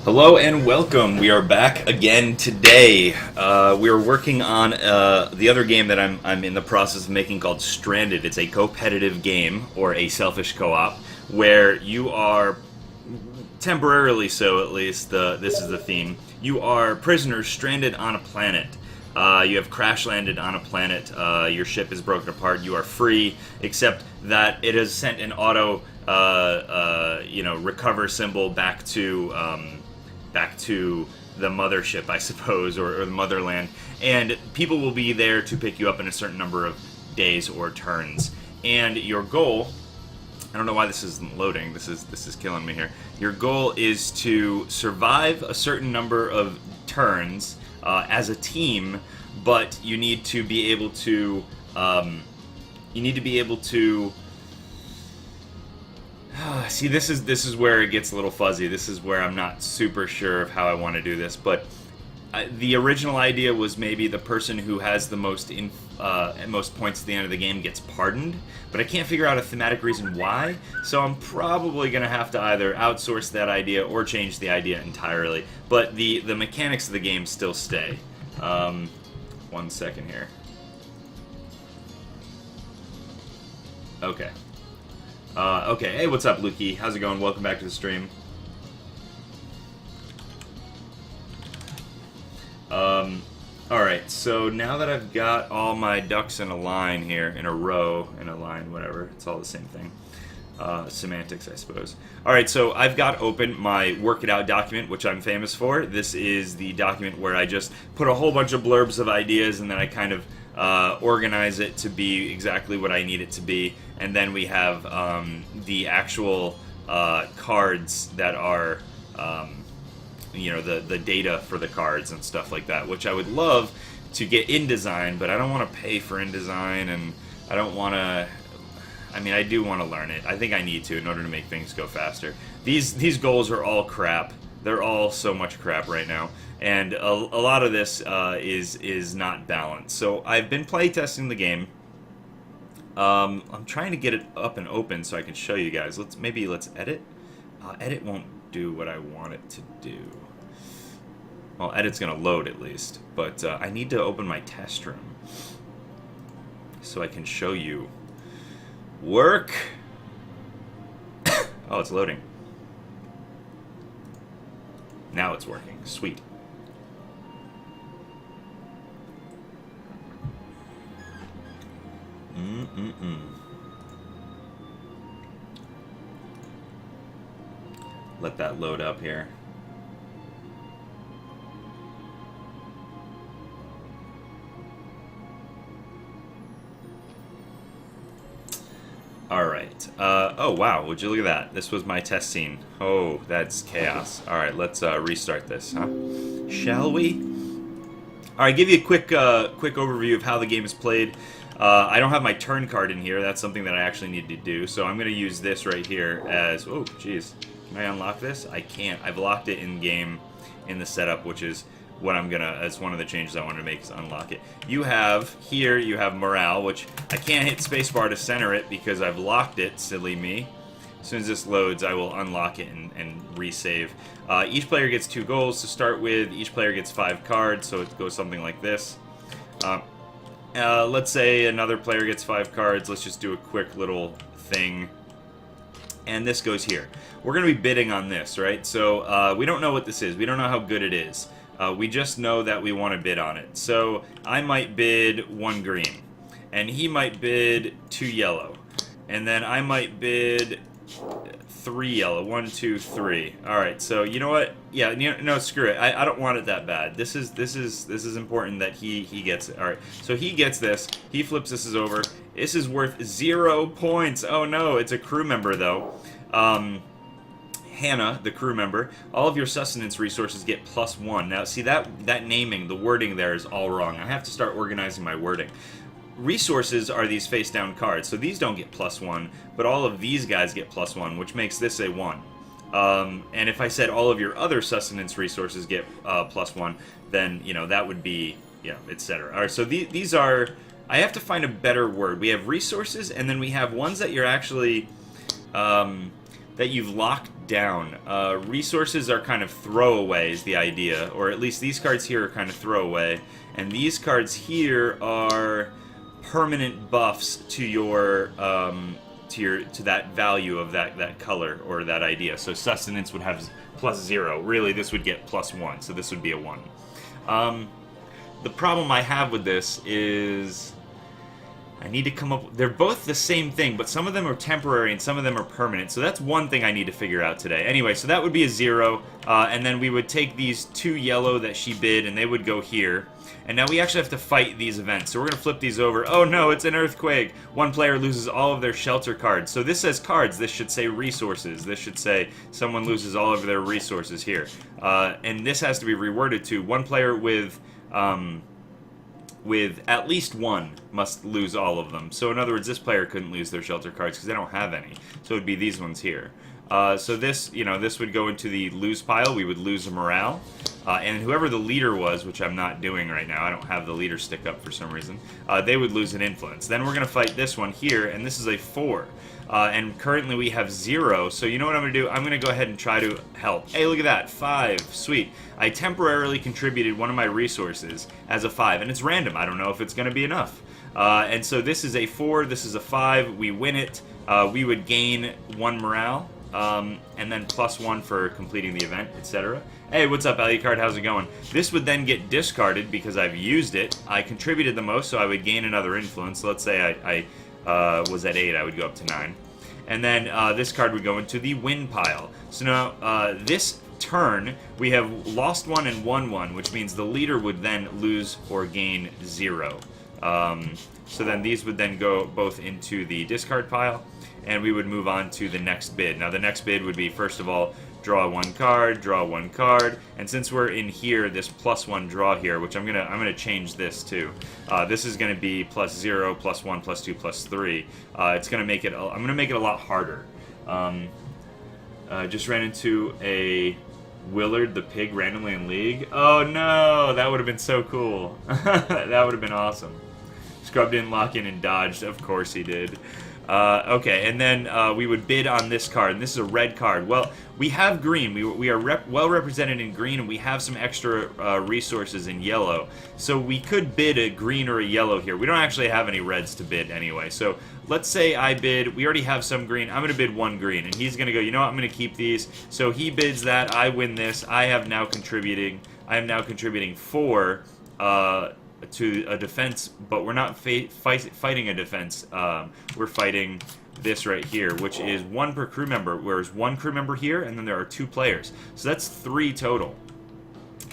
Hello and welcome. We are back again today. We are working on the other game that I'm in the process of making called Stranded. It's a competitive game, or a selfish co-op, where you are temporarily, so at least this is the theme. You are prisoners stranded on a planet. You have crash landed on a planet. Your ship is broken apart. You are free, except that it has sent an auto, recover symbol back to the mothership, I suppose, or the motherland, and people will be there to pick you up in a certain number of days or turns. And your goal, I don't know why this isn't loading. This is killing me here. Your goal is to survive a certain number of turns as a team, but you need to be able to see, this is where it gets a little fuzzy. This is where I'm not super sure of how I want to do this. But the original idea was maybe the person who has the most most points at the end of the game gets pardoned. But I can't figure out a thematic reason why. So I'm probably going to have to either outsource that idea or change the idea entirely. But the mechanics of the game still stay. 1 second here. Okay. Okay, hey, what's up, Lukey? How's it going? Welcome back to the stream. Alright, so now that I've got all my ducks in a line here, in a row, in a line, whatever, it's all the same thing. Semantics, I suppose. Alright, so I've got open my Work It Out document, which I'm famous for. This is the document where I just put a whole bunch of blurbs of ideas and then I kind of organize it to be exactly what I need it to be. And then we have the actual cards that are, the data for the cards and stuff like that, which I would love to get InDesign, but I don't want to pay for InDesign, and I don't want to. I mean, I do want to learn it. I think I need to in order to make things go faster. These goals are all crap. They're all so much crap right now, and a lot of this is not balanced. So I've been playtesting the game. I'm trying to get it up and open so I can show you guys. Let's edit. Edit won't do what I want it to do. Well, edit's gonna load at least, but I need to open my test room so I can show you work. Oh, it's loading. Now it's working. Sweet. Let that load up here. Alright. Oh, wow. Would you look at that? This was my test scene. Oh, that's chaos. Alright, let's restart this, huh? Shall we? Alright, give you a quick overview of how the game is played. I don't have my turn card in here. That's something that I actually need to do. So I'm going to use this right here as... Oh, jeez. Can I unlock this? I can't. I've locked it in-game in the setup, which is what I'm going to... That's one of the changes I want to make is unlock it. You have morale, which I can't hit spacebar to center it because I've locked it, silly me. As soon as this loads, I will unlock it and resave. Each player gets 2 goals to start with. Each player gets 5 cards, so it goes something like this. Let's say another player gets 5 cards. Let's just do a quick little thing. And this goes here. We're going to be bidding on this, right? So we don't know what this is. We don't know how good it is. We just know that we want to bid on it. So I might bid 1 green. And he might bid 2 yellow. And then I might bid 3 yellow. 1, 2, 3. Alright, so you know what? Yeah, no, screw it. I don't want it that bad. This is important that he gets it. Alright, so he gets this. He flips this over. This is worth 0 points. Oh no, it's a crew member though. Hannah, the crew member, all of your sustenance resources get +1. Now, see, that naming, the wording there is all wrong. I have to start organizing my wording. Resources are these face-down cards, so these don't get +1, but all of these guys get +1, which makes this a 1. And if I said all of your other sustenance resources get +1, then, that would be, etc. Alright, so these are... I have to find a better word. We have resources, and then we have ones that you're actually... that you've locked down. Resources are kind of throwaway is the idea, or at least these cards here are kind of throwaway, and these cards here are permanent buffs to your to that value of that color or that idea. So sustenance would have +0. Really, this would get +1, so this would be a 1. The problem I have with this is I need to come up... They're both the same thing, but some of them are temporary and some of them are permanent. So that's one thing I need to figure out today. Anyway, so that would be a 0, and then we would take these 2 yellow that she bid, and they would go here. And now we actually have to fight these events. So we're going to flip these over. Oh no, it's an earthquake! One player loses all of their shelter cards. So this says cards. This should say resources. This should say someone loses all of their resources here. And this has to be reworded to one player with at least 1 must lose all of them. So in other words, this player couldn't lose their shelter cards because they don't have any. So it would be these ones here. So this, this would go into the lose pile. We would lose a morale. And whoever the leader was, which I'm not doing right now, I don't have the leader stick up for some reason, they would lose an influence. Then we're going to fight this one here, and this is a 4. And currently we have 0, so you know what I'm going to do? I'm going to go ahead and try to help. Hey, look at that, 5, sweet. I temporarily contributed one of my resources as a 5, and it's random. I don't know if it's going to be enough. And so this is a 4, this is a 5, we win it. We would gain 1 morale, and then +1 for completing the event, etc. Hey, what's up, Alucard? How's it going? This would then get discarded because I've used it. I contributed the most, so I would gain another influence. Let's say I was at 8, I would go up to 9. And then this card would go into the win pile. So now, this turn, we have lost 1 and won 1, which means the leader would then lose or gain 0. So then these would then go both into the discard pile, and we would move on to the next bid. Now the next bid would be, first of all, draw 1 card, draw 1 card, and since we're in here, this +1 draw here, which I'm gonna change this too. This is gonna be +0, +1, +2, +3. It's gonna make it. I'm gonna make it a lot harder. Just ran into a Willard the pig randomly in League. Oh no, that would have been so cool. That would have been awesome. Scrub didn't lock in and dodged. Of course he did. Okay, and then we would bid on this card, and this is a red card. Well, we have green. We are well represented in green, and we have some extra resources in yellow. So we could bid a green or a yellow here. We don't actually have any reds to bid anyway. So let's say I bid, we already have some green. I'm going to bid 1 green, and he's going to go, you know what, I'm going to keep these. So he bids that, I win this. I am now contributing 4 to a defense, but we're not fighting a defense. We're fighting this right here, which is 1 per crew member, whereas 1 crew member here, and then there are 2 players. So that's 3 total.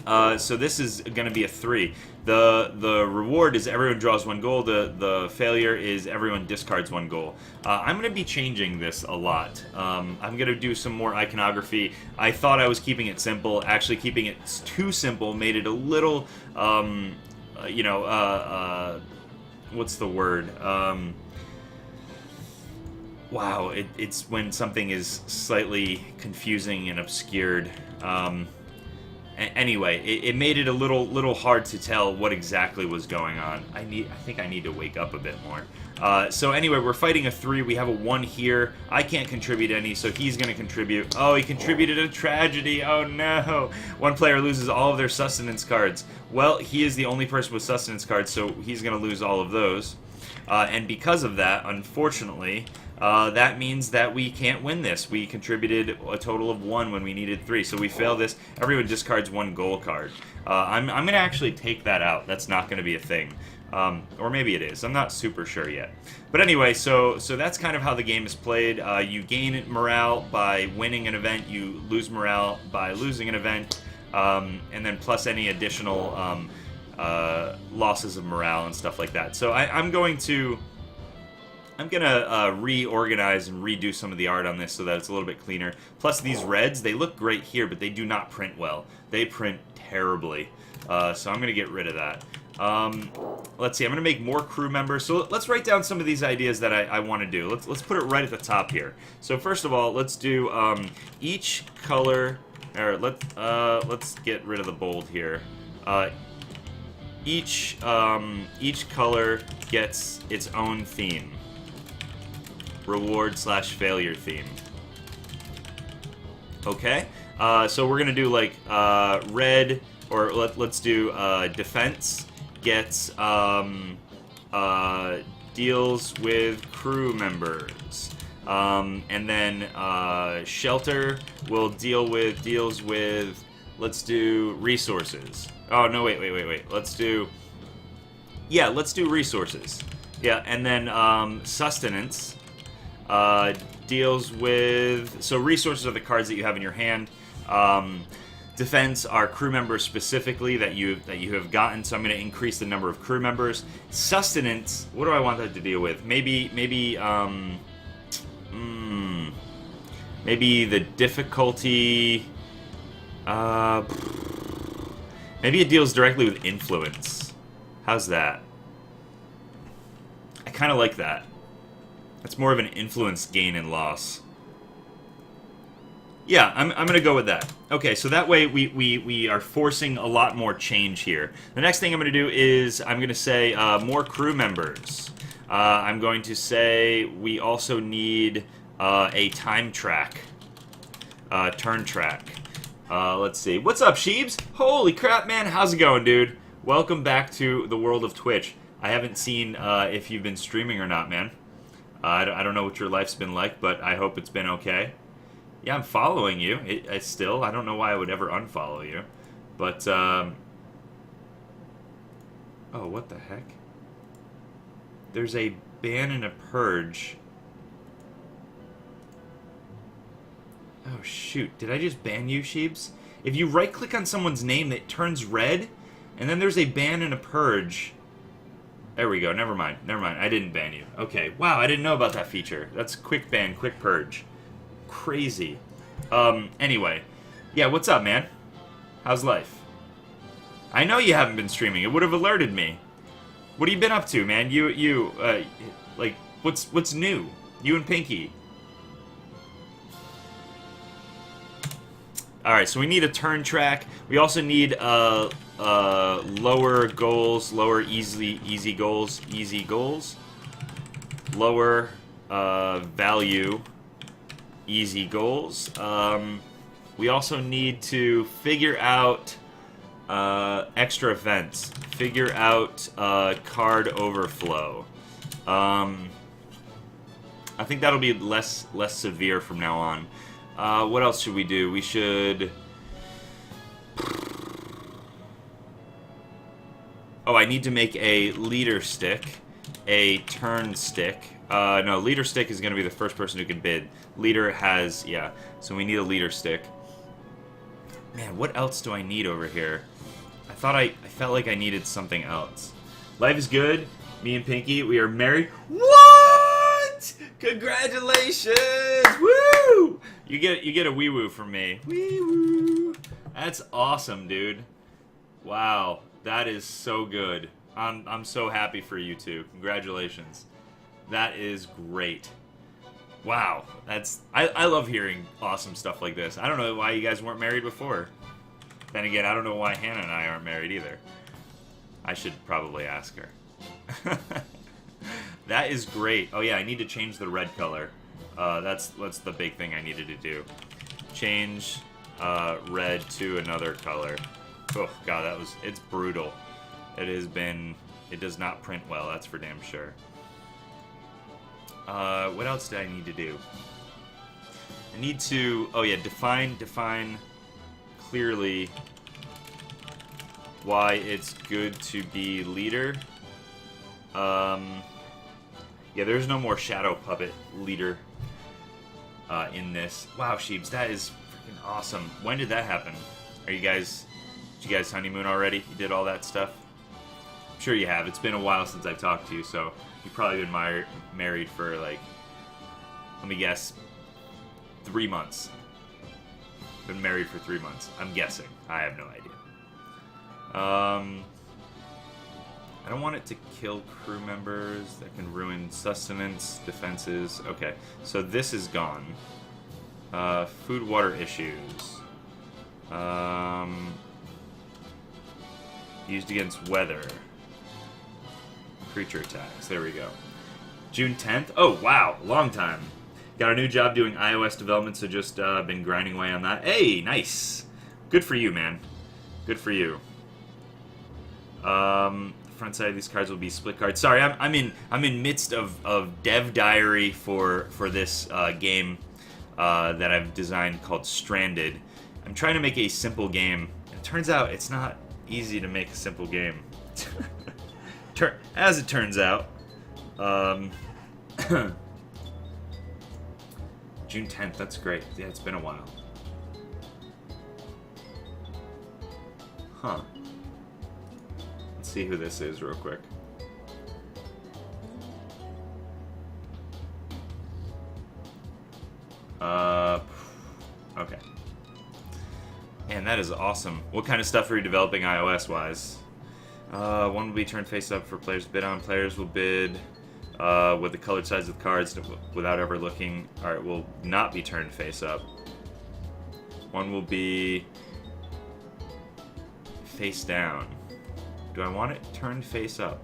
So this is going to be a 3. The reward is everyone draws 1 goal. The failure is everyone discards 1 goal. I'm going to be changing this a lot. I'm going to do some more iconography. I thought I was keeping it simple. Actually, keeping it too simple made it a little... what's the word? Wow, it's when something is slightly confusing and obscured. Anyway, it made it a little hard to tell what exactly was going on. I think I need to wake up a bit more. So anyway, we're fighting a 3. We have a 1 here. I can't contribute any, so he's going to contribute. Oh, he contributed a tragedy. Oh no. 1 player loses all of their sustenance cards. Well, he is the only person with sustenance cards, so he's going to lose all of those. And because of that, unfortunately, that means that we can't win this. We contributed a total of 1 when we needed 3, so we fail this. Everyone discards 1 goal card. I'm going to actually take that out. That's not going to be a thing. Or maybe it is. I'm not super sure yet. But anyway, so that's kind of how the game is played. You gain morale by winning an event. You lose morale by losing an event. And then plus any additional losses of morale and stuff like that. So I'm gonna reorganize and redo some of the art on this so that it's a little bit cleaner. Plus these reds, they look great here, but they do not print well. They print terribly. So I'm gonna get rid of that. Let's see, I'm gonna make more crew members. So let's write down some of these ideas that I want to do. Let's put it right at the top here. So first of all, let's do each color. Or let's get rid of the bold here. Each color gets its own theme. Reward/failure theme. Okay. So we're gonna do like red, or let's do defense gets deals with crew members. And then shelter will deals with, let's do resources. Oh no, wait. Let's do resources. Yeah, and then sustenance deals with, so resources are the cards that you have in your hand. Defense are crew members specifically that you have gotten, so I'm going to increase the number of crew members. Sustenance, what do I want that to deal with? Maybe the difficulty. Maybe it deals directly with influence. How's that? I kind of like that. That's more of an influence gain and loss. Yeah, I'm going to go with that. Okay, so that way we are forcing a lot more change here. The next thing I'm going to do is I'm going to say more crew members. I'm going to say we also need a time track. Turn track. Let's see. What's up, Sheebs? Holy crap, man. How's it going, dude? Welcome back to the world of Twitch. I haven't seen if you've been streaming or not, man. I don't know what your life's been like, but I hope it's been okay. Yeah, I'm following you. I don't know why I would ever unfollow you. But, oh, what the heck? There's a ban and a purge. Oh, shoot. Did I just ban you, Sheebs? If you right-click on someone's name, it turns red, and then there's a ban and a purge. There we go. Never mind. I didn't ban you. Okay. Wow, I didn't know about that feature. That's quick ban, quick purge. Crazy. Anyway. Yeah, what's up, man? How's life? I know you haven't been streaming. It would have alerted me. What have you been up to, man? Like, what's new? You and Pinky. Alright, so we need a turn track. We also need, lower goals, lower easy goals, lower, value, easy goals. We also need to figure out, extra events. Figure out, card overflow. I think that'll be less severe from now on. What else should we do? We should... Oh, I need to make a leader stick, a turn stick. No, leader stick is going to be the first person who can bid. Leader has, yeah, so we need a leader stick. Man, what else do I need over here? I felt like I needed something else. Life is good. Me and Pinky, we are married. What? Congratulations! Woo! You get a wee woo from me. Wee woo. That's awesome, dude. Wow. That is so good. I'm so happy for you two. Congratulations. That is great. Wow. I love hearing awesome stuff like this. I don't know why you guys weren't married before. Then again, I don't know why Hannah and I aren't married either. I should probably ask her. That is great. Oh yeah, I need to change the red color. That's the big thing I needed to do. Change red to another color. Oh god, it's brutal. It does not print well, that's for damn sure. What else do I need to do? I need to, oh yeah, define clearly why it's good to be leader. Yeah, there's no more Shadow Puppet leader in this. Wow, Sheebs, that is freaking awesome. When did that happen? Did you guys honeymoon already? You did all that stuff? I'm sure you have. It's been a while since I've talked to you, so you've probably been married for, like, let me guess, 3 months. Been married for 3 months. I'm guessing. I have no idea. I don't want it to kill crew members. That can ruin sustenance, defenses. Okay, so this is gone. Food, water issues. Used against weather. Creature attacks. There we go. June 10th? Oh, wow. Long time. Got a new job doing iOS development, so just been grinding away on that. Hey, nice. Good for you, man. Good for you. Front side of these cards will be split cards. Sorry, I'm in midst of dev diary for this game that I've designed called Stranded. I'm trying to make a simple game. It turns out it's not easy to make a simple game. As it turns out. June 10th, that's great. Yeah, it's been a while. Huh. Let's see who this is real quick. Okay. Man, that is awesome. What kind of stuff are you developing iOS-wise? One will be turned face up for players to bid on. Players will bid with the colored sides of the cards without ever looking. Alright, will not be turned face up. One will be face down. Do I want it turned face up?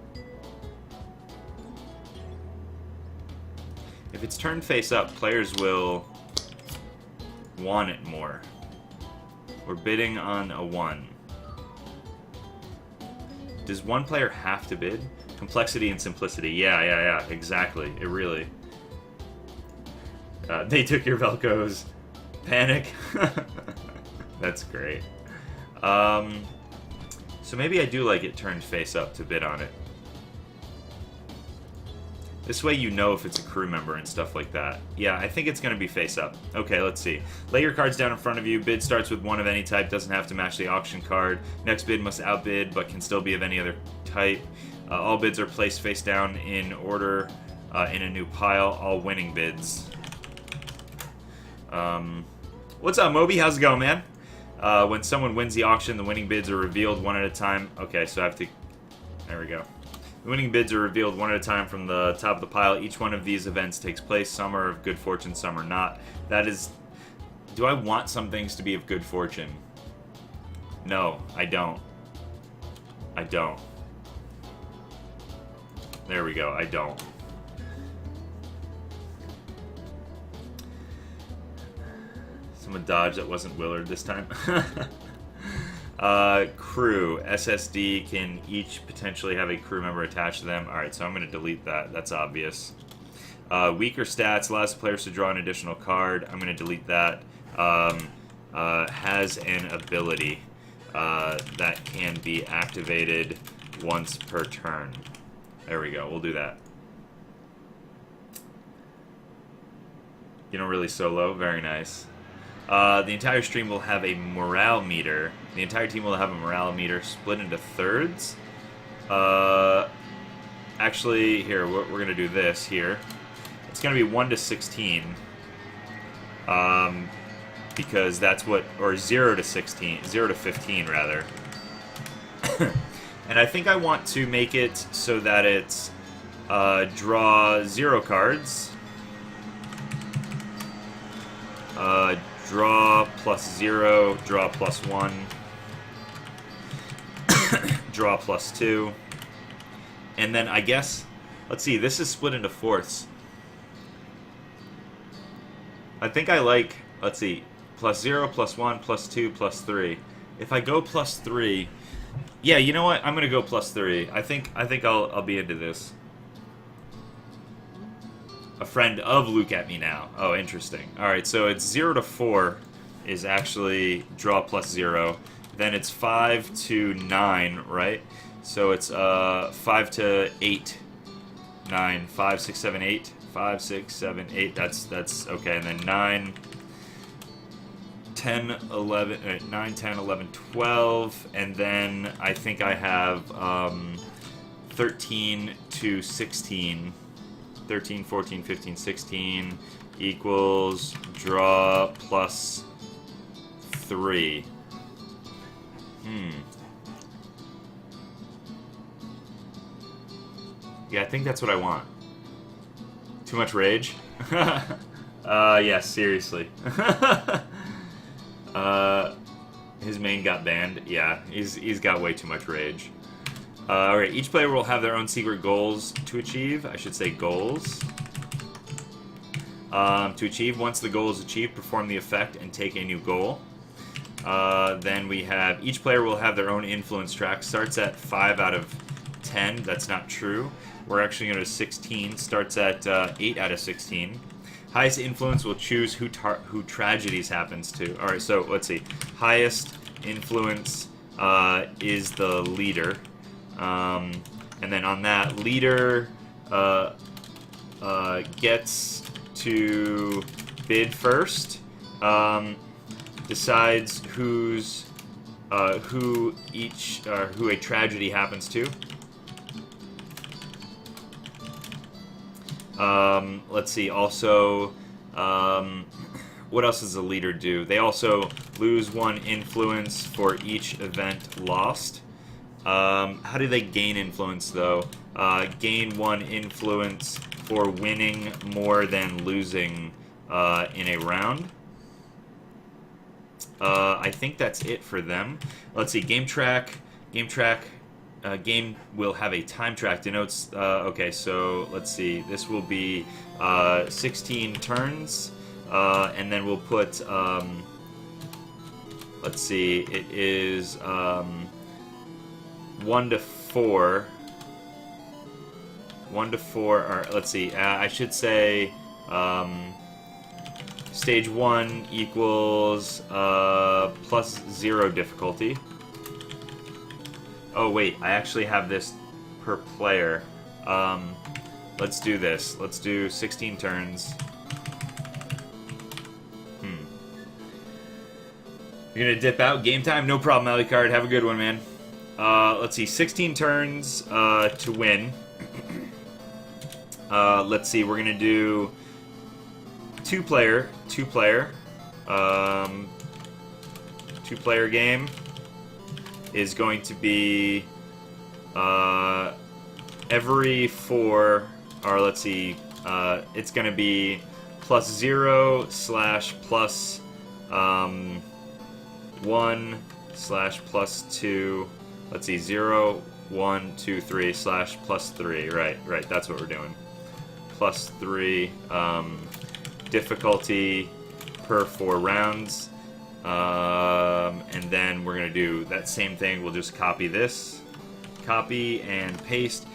If it's turned face up, players will want it more. We're bidding on a 1. Does one player have to bid? Complexity and simplicity. Yeah, exactly. It really... they took your Velcros. Panic. That's great. So maybe I do like it turned face up to bid on it. This way you know if it's a crew member and stuff like that. Yeah, I think it's going to be face up. Okay, let's see. Lay your cards down in front of you. Bid starts with one of any type. Doesn't have to match the auction card. Next bid must outbid, but can still be of any other type. All bids are placed face down in order in a new pile. All winning bids. What's up, Moby? How's it going, man? When someone wins the auction, the winning bids are revealed one at a time. Okay, so I have to... There we go. The winning bids are revealed one at a time from the top of the pile. Each one of these events takes place. Some are of good fortune, some are not. That is... Do I want some things to be of good fortune? No, I don't. I don't. There we go, I don't. Someone dodged that wasn't Willard this time. Crew. SSD can each potentially have a crew member attached to them. Alright, so I'm going to delete that. That's obvious. Weaker stats allows players to draw an additional card. I'm going to delete that. Has an ability that can be activated once per turn. There we go. We'll do that. You know, really solo. Very nice. The entire stream will have a morale meter. The entire team will have a morale meter split into thirds. Actually, here, we're going to do this here. It's going to be 1 to 16. Because that's what... Or 0 to 16. 0 to 15, rather. And I think I want to make it so that it's... draw 0 cards. Draw plus 0, draw plus 1, draw plus 2, and then I guess, let's see, this is split into fourths. I think I like, let's see, plus 0, plus 1, plus 2, plus 3. If I go plus 3, yeah, you know what, I'm gonna go plus 3. I think I'll be into this. A friend of Luke at me now. Oh, interesting. Alright, so it's 0 to 4 is actually draw plus 0. Then it's 5 to 9, right? So it's 5 to 8. 9, 5, 6, 7, 8. 5, 6, 7, 8. That's okay. And then 9, 10, 11, 9, 10, 11, 12. And then I think I have 13 to 16. 13, 14, 15, 16 equals draw plus 3. Yeah, I think that's what I want. Too much rage? Yeah, seriously. His main got banned. Yeah, he's got way too much rage. Alright, each player will have their own secret goals to achieve. I should say goals. to achieve. Once the goal is achieved, perform the effect and take a new goal. Then we have each player will have their own influence track. Starts at 5 out of 10. That's not true. We're actually going to 16. Starts at 8 out of 16. Highest influence will choose who tragedies happens to. All right, so let's see. Highest influence is the leader, and then on that, leader gets to bid first. Decides who a tragedy happens to. Let's see. Also, what else does the leader do? They also lose 1 influence for each event lost. How do they gain influence, though? Gain 1 influence for winning more than losing in a round. I think that's it for them. Let's see. Game track. Game will have a time track. Denotes. Okay, so let's see. This will be 16 turns, and then we'll put. Let's see. It is 1 to 4. 1 to 4. Or let's see. I should say. Stage 1 equals +0 difficulty. Oh wait, I actually have this per player. Let's do this. Let's do 16 turns. You're gonna dip out? Game time? No problem, Alucard. Have a good one, man. Let's see, 16 turns to win. Let's see, we're gonna do two-player game is going to be every 4, or let's see, it's going to be +0 / +1 / +2. Let's see, 0, 1, 2, 3 / +3. Right. That's what we're doing. +3 difficulty per 4 rounds. And then we're going to do that same thing. We'll just copy this. Copy and paste.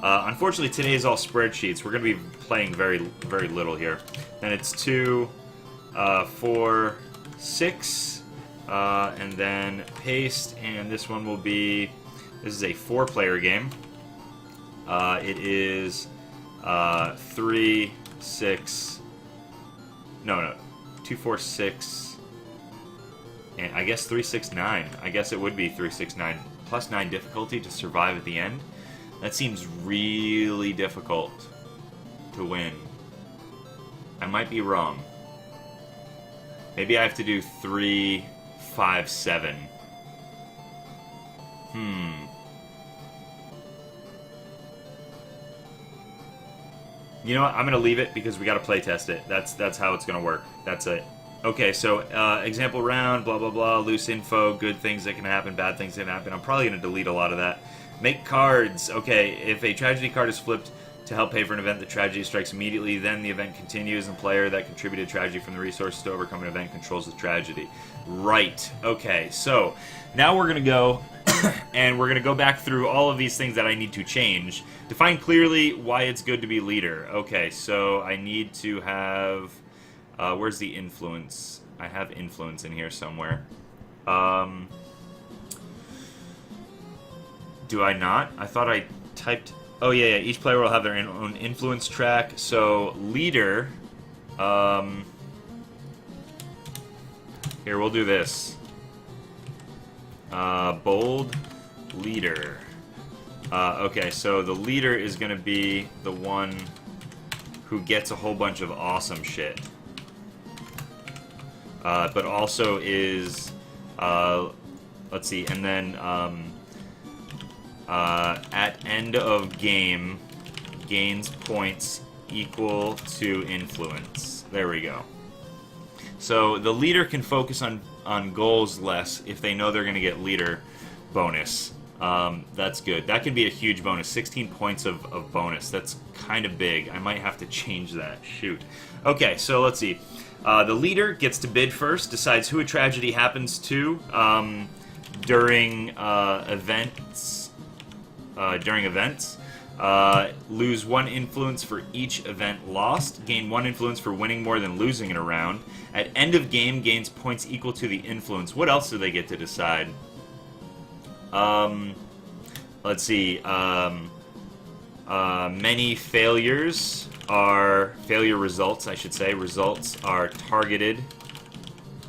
Unfortunately, today is all spreadsheets. We're going to be playing very, very little here. Then it's 2, 4, 6. And then paste. And this one will be... This is a 4-player game. It is 3, 6... No. 2, 4, 6... And I guess 3, 6, 9. I guess it would be 3, 6, 9. +9 difficulty to survive at the end. That seems really difficult to win. I might be wrong. Maybe I have to do 3, 5, 7. You know what? I'm going to leave it because we got to play test it. That's how it's going to work. That's it. Okay, so example round, blah, blah, blah, loose info, good things that can happen, bad things that can happen. I'm probably going to delete a lot of that. Make cards. Okay, if a tragedy card is flipped to help pay for an event, the tragedy strikes immediately, then the event continues, and the player that contributed tragedy from the resources to overcome an event controls the tragedy. Right. Okay, so now we're going to go, and we're going to go back through all of these things that I need to change. Define clearly why it's good to be leader. Okay, so I need to have... where's the influence? I have influence in here somewhere. Do I not? I thought I typed... Oh, yeah. Each player will have their own influence track. So, leader... Here, we'll do this. Bold leader. Okay, so the leader is going to be the one who gets a whole bunch of awesome shit. But also is, let's see, and then at end of game, gains points equal to influence. There we go. So the leader can focus on goals less if they know they're going to get leader bonus. That's good. That can be a huge bonus. 16 points of bonus. That's kind of big. I might have to change that. Shoot. Okay, so let's see. The leader gets to bid first, decides who a tragedy happens to during events. Lose 1 influence for each event lost. Gain 1 influence for winning more than losing in a round. At end of game, gains points equal to the influence. What else do they get to decide? Let's see. Many failures are failure results, I should say. Results are targeted.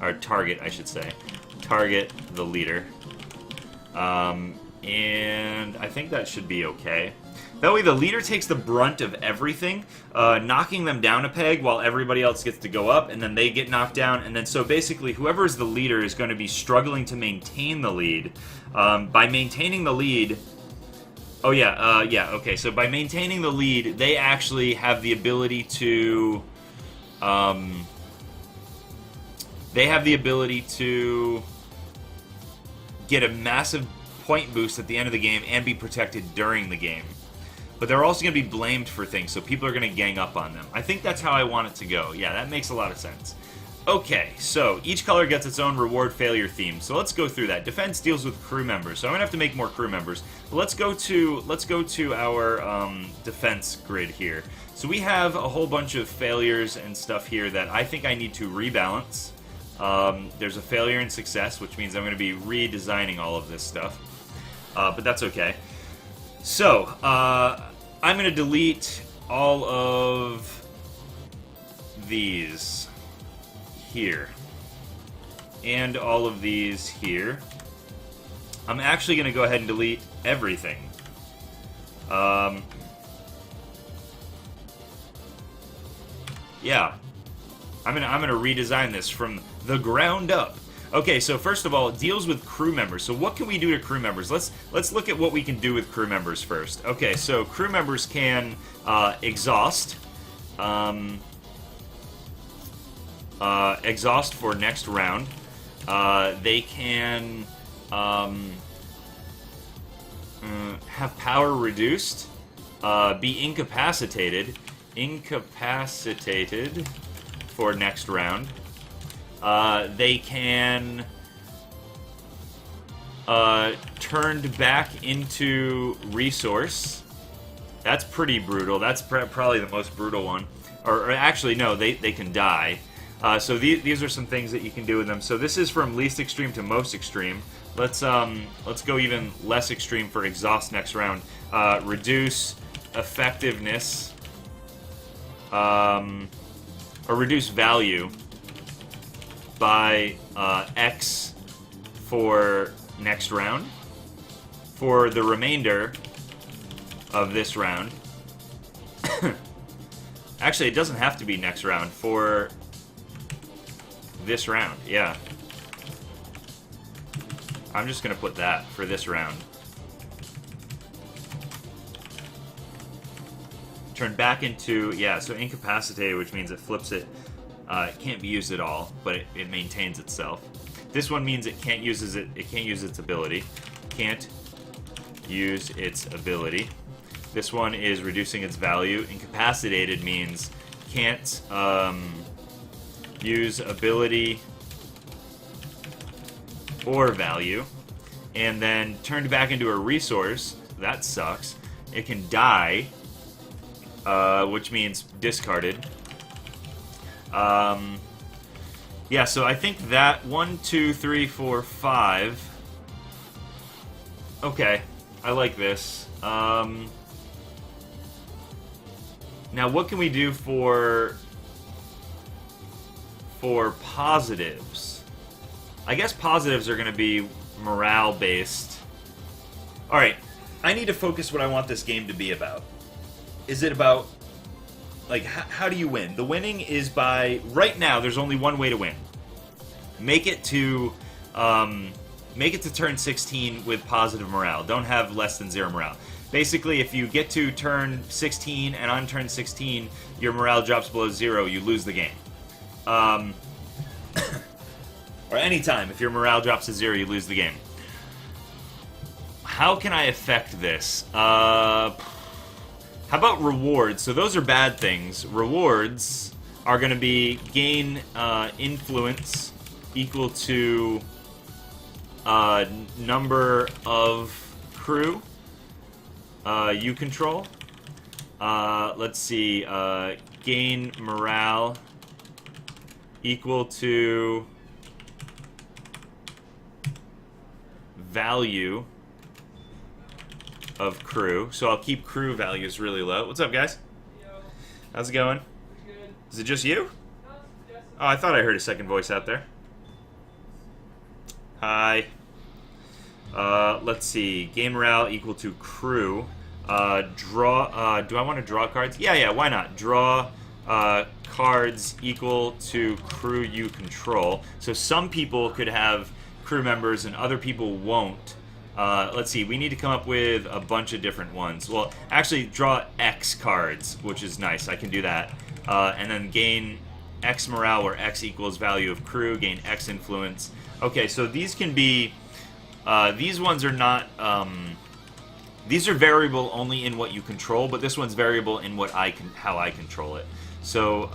Or target, I should say. Target the leader. And I think that should be okay. That way the leader takes the brunt of everything, knocking them down a peg while everybody else gets to go up, and then they get knocked down, and then so basically whoever is the leader is going to be struggling to maintain the lead. By maintaining the lead... Oh yeah, okay, so by maintaining the lead, they actually have the ability to... they have the ability to get a massive point boost at the end of the game and be protected during the game. But they're also going to be blamed for things, so people are going to gang up on them. I think that's how I want it to go. Yeah, that makes a lot of sense. Okay, so each color gets its own reward failure theme. So let's go through that. Defense deals with crew members, so I'm going to have to make more crew members. But let's go to our defense grid here. So we have a whole bunch of failures and stuff here that I think I need to rebalance. There's a failure and success, which means I'm going to be redesigning all of this stuff. But that's okay. So, I'm going to delete all of these here. And all of these here. I'm actually going to go ahead and delete everything. Yeah. I'm gonna redesign this from the ground up. Okay, so first of all, it deals with crew members. So what can we do to crew members? Let's look at what we can do with crew members first. Okay, so crew members can exhaust. Exhaust for next round. They can have power reduced. Be incapacitated. Incapacitated for next round. They can turned back into resource. That's pretty brutal. That's probably the most brutal one. Or actually, no, they can die. So these are some things that you can do with them. So this is from least extreme to most extreme. Let's go even less extreme for exhaust next round. Reduce effectiveness, or reduce value by X for next round. For the remainder of this round. Actually, it doesn't have to be next round. For this round, yeah. I'm just going to put that for this round. Turn back into, yeah, so incapacitated, which means it flips it. It can't be used at all, but it maintains itself. This one means it can't use its ability. Can't use its ability. This one is reducing its value. Incapacitated means can't use ability or value. And then turned back into a resource. That sucks. It can die, which means discarded. Yeah, so I think that 1, 2, 3, 4, 5. Okay, I like this. Now, what can we do for positives? I guess positives are going to be morale-based. Alright, I need to focus what I want this game to be about. Is it about, like, how do you win? The winning is by, right now, there's only one way to win. Make it to turn 16 with positive morale. Don't have less than 0 morale. Basically, if you get to turn 16 and on turn 16, your morale drops below 0, you lose the game. Or anytime, if your morale drops to 0, you lose the game. how can I affect this? How about rewards? So those are bad things. Rewards are going to be gain influence equal to number of crew you control. Let's see. Gain morale equal to value of crew. So I'll keep crew values really low. What's up, guys? Yo. How's it going? Good. Is it just you? No, yes. Oh, I thought I heard a second voice out there. Hi. Let's see. Game morale equal to crew. Draw. Do I want to draw cards? Yeah, why not? Draw cards equal to crew you control. So some people could have crew members and other people won't. Let's see. We need to come up with a bunch of different ones. Well, actually, draw X cards, which is nice. I can do that. And then gain X morale, where X equals value of crew. Gain X influence. Okay, so these can be... these ones are not... these are variable only in what you control, but this one's variable in what how I control it. So,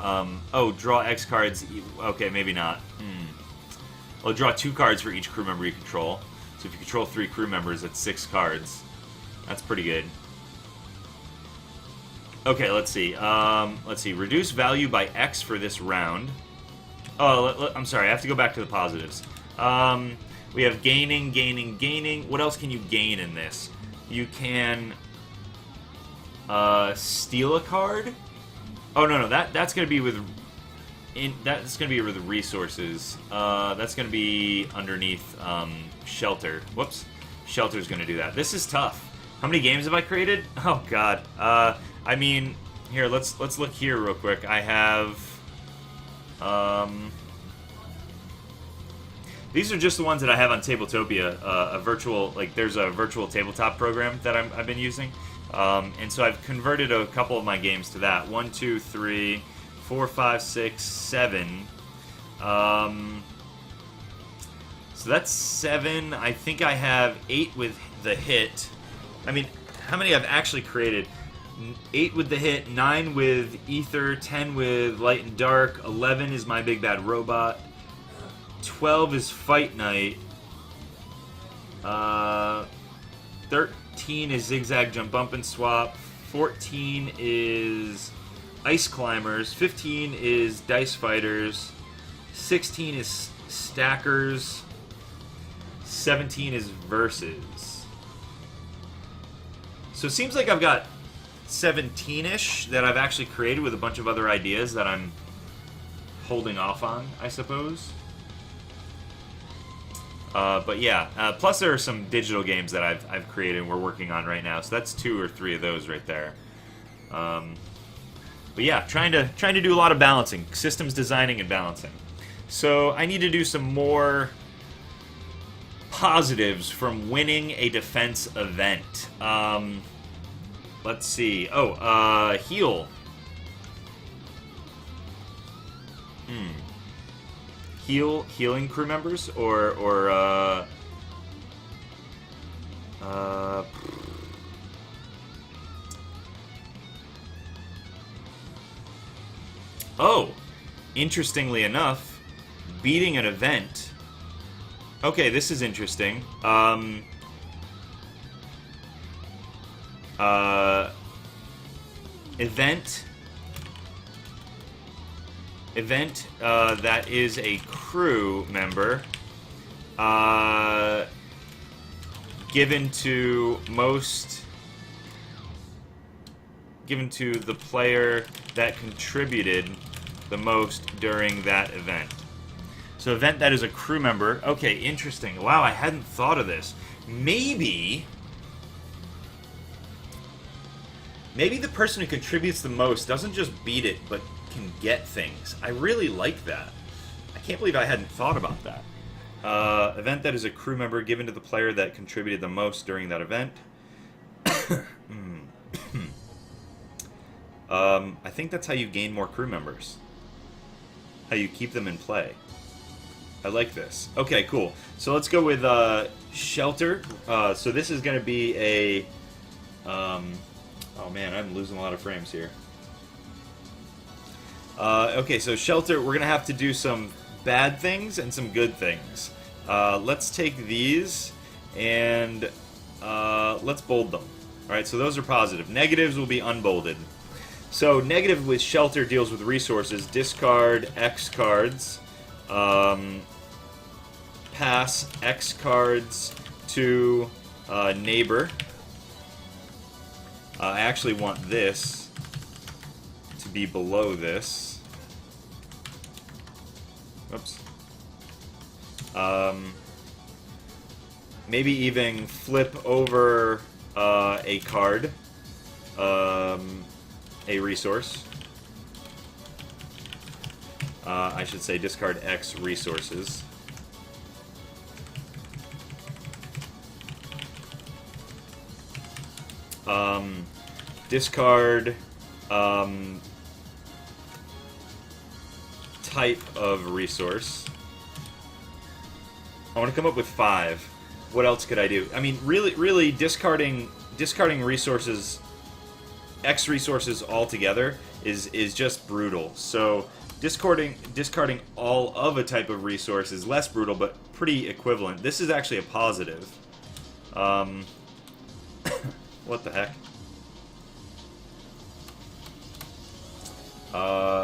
oh, draw X cards. Okay, maybe not. I'll draw 2 cards for each crew member you control. So if you control 3 crew members, that's 6 cards. That's pretty good. Okay, let's see. Let's see. Reduce value by X for this round. Oh, I'm sorry. I have to go back to the positives. We have gaining, gaining, gaining. What else can you gain in this? You can steal a card. Oh no, that's gonna be with that's gonna be with resources. That's gonna be underneath shelter. Whoops, shelter's gonna do that. This is tough. How many games have I created? Oh god. I mean, here let's look here real quick. I have these are just the ones that I have on Tabletopia, a virtual, like there's a virtual tabletop program that I've been using, and so I've converted a couple of my games to that. 1, 2, 3, 4, 5, 6, 7. So that's 7. I think I have 8 with the hit. I mean, how many I've actually created? 8 with the hit, 9 with ether, 10 with light and dark, 11 is my big bad robot. 12 is Fight Night. 13 is Zigzag Jump Bump and Swap. 14 is Ice Climbers. 15 is Dice Fighters. 16 is Stackers. 17 is Versus. So it seems like I've got 17-ish that I've actually created with a bunch of other ideas that I'm holding off on, I suppose. But yeah, plus there are some digital games that I've created and we're working on right now. So that's 2 or 3 of those right there. But yeah, trying to do a lot of balancing, systems designing and balancing. So I need to do some more positives from winning a defense event. Let's see. Oh, heal. Healing crew members or oh, interestingly enough, beating an event. Okay, this is interesting. Event that is a crew member given to the player that contributed the most during that event. So event that is a crew member. Okay, interesting. Wow, I hadn't thought of this. Maybe the person who contributes the most doesn't just beat it, but can get things. I really like that. I can't believe I hadn't thought about that. Event that is a crew member given to the player that contributed the most during that event. I think that's how you gain more crew members. How you keep them in play. I like this. Okay, cool. So let's go with shelter. So this is going to be a. Oh man, I'm losing a lot of frames here. Okay, so shelter. We're going to have to do some bad things and some good things. Let's take these and let's bold them. All right, so those are positive. Negatives will be unbolded. So negative with shelter deals with resources. Discard X cards. Pass X cards to neighbor. I actually want this to be below this. Oops. Maybe even flip over a card, a resource. I should say discard X resources. Discard type of resource. I want to come up with 5. What else could I do? I mean, really discarding resources, X resources altogether is just brutal. So discarding all of a type of resource is less brutal, but pretty equivalent. This is actually a positive. What the heck?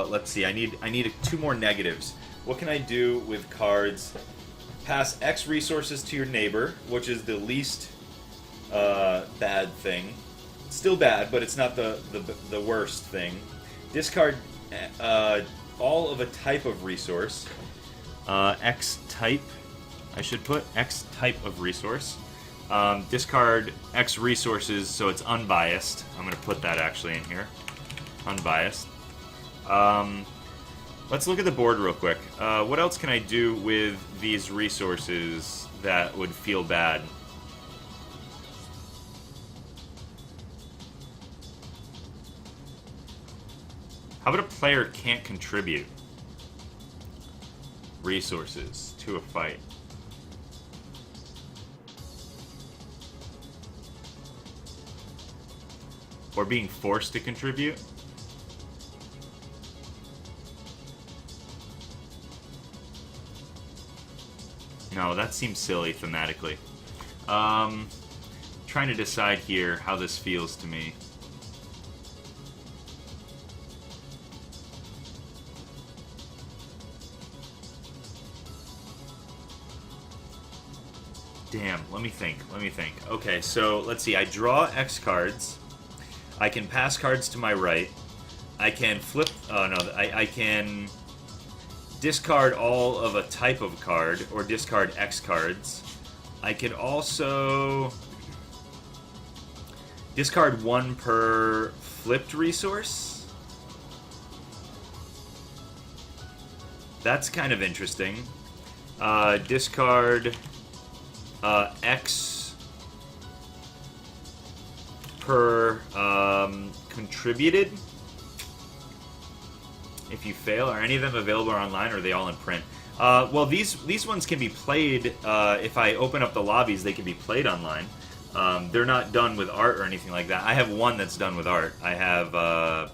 Let's see. I need 2 more negatives. What can I do with cards? Pass X resources to your neighbor, which is the least bad thing. It's still bad, but it's not the worst thing. Discard all of a type of resource. X type, I should put X type of resource. Discard X resources, so it's unbiased. I'm going to put that actually in here. Unbiased. Let's look at the board real quick. What else can I do with these resources that would feel bad? How about a player can't contribute resources to a fight? Or being forced to contribute? No, that seems silly thematically. Trying to decide here how this feels to me. Damn, let me think. Okay, so let's see. I draw X cards. I can pass cards to my right. I can flip... Oh, no. I can discard all of a type of card, or discard X cards. I could also discard 1 per flipped resource. That's kind of interesting. Discard X per contributed. If you fail, are any of them available online, or are they all in print? Well, these ones can be played. If I open up the lobbies, they can be played online. They're not done with art or anything like that. I have one that's done with art. I have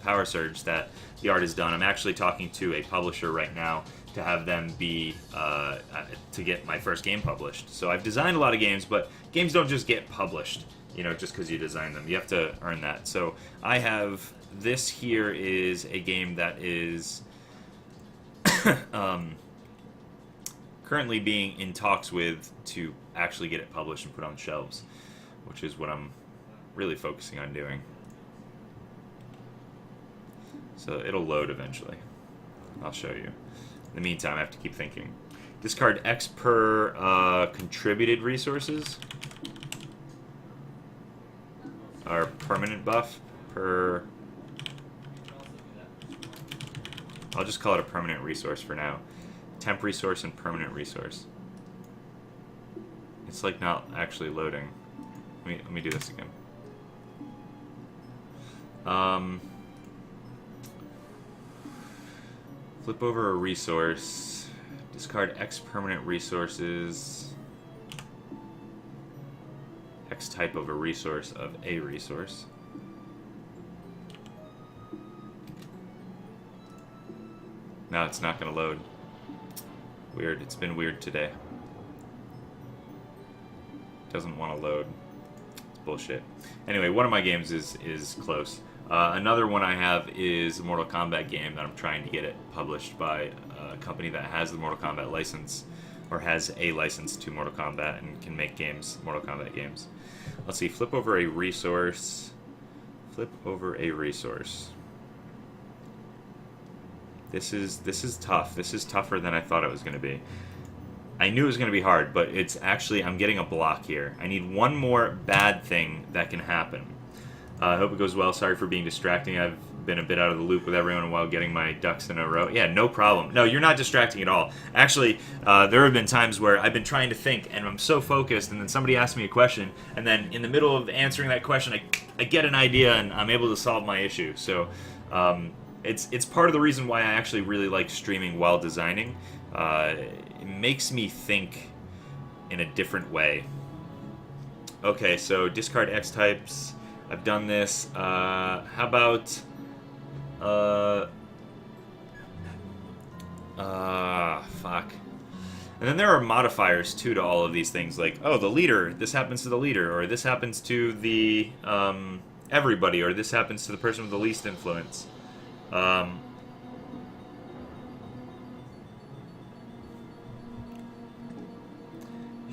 Power Surge that the art is done. I'm actually talking to a publisher right now to have them be to get my first game published. So I've designed a lot of games, but games don't just get published, you know, just because you design them. You have to earn that. So I have this here is a game that is currently being in talks with to actually get it published and put on shelves, which is what I'm really focusing on doing. So it'll load eventually. I'll show you. In the meantime, I have to keep thinking. Discard X per contributed resources. Or permanent buff per... I'll just call it a permanent resource for now. Temp resource and permanent resource. It's like not actually loading. Let me do this again. Flip over a resource. Discard X permanent resources. X type of a resource of a resource. No, it's not going to load. Weird. It's been weird today. Doesn't want to load. It's bullshit. Anyway, one of my games is close. Another one I have is a Mortal Kombat game that I'm trying to get it published by a company that has the Mortal Kombat license, or has a license to Mortal Kombat and can make games, Mortal Kombat games. Let's see, flip over a resource. Flip over a resource. This is tough. This is tougher than I thought it was going to be. I knew it was going to be hard, but it's actually, I'm getting a block here. I need one more bad thing that can happen. I hope it goes well. Sorry for being distracting. I've been a bit out of the loop with everyone while getting my ducks in a row. Yeah, no problem. No, you're not distracting at all. Actually, there have been times where I've been trying to think, and I'm so focused, and then somebody asks me a question, and then in the middle of answering that question, I get an idea, and I'm able to solve my issue. So it's part of the reason why I actually really like streaming while designing. It makes me think in a different way. Okay, so discard X types. I've done this. How about... fuck. And then there are modifiers, too, to all of these things. Like, oh, the leader. This happens to the leader. Or this happens to the, everybody. Or this happens to the person with the least influence.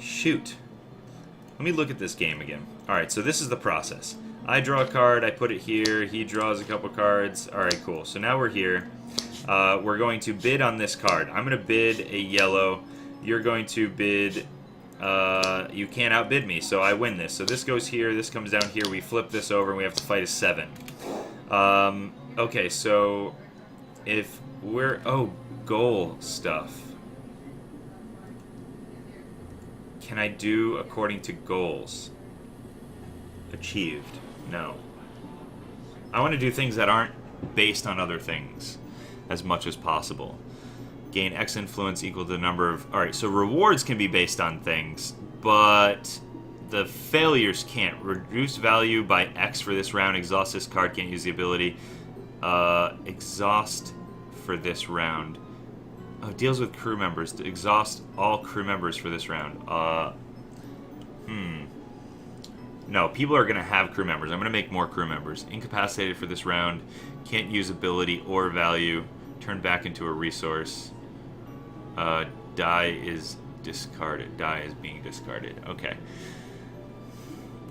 Shoot. Let me look at this game again. Alright, so this is the process. I draw a card, I put it here, he draws a couple cards. Alright, cool. So now we're here. We're going to bid on this card. I'm going to bid a yellow. You're going to bid... you can't outbid me, so I win this. So this goes here, this comes down here, we flip this over, and we have to fight a 7. Okay, so... if we're... oh, goal stuff. Can I do according to goals? Achieved. No. I want to do things that aren't based on other things as much as possible. Gain X influence equal to the number of... alright, so rewards can be based on things, but the failures can't. Reduce value by X for this round. Exhaust this card. Can't use the ability. Exhaust for this round. Oh, deals with crew members. To exhaust all crew members for this round. No, people are going to have crew members. I'm going to make more crew members. Incapacitated for this round. Can't use ability or value. Turn back into a resource. Die is discarded. Die is being discarded. Okay.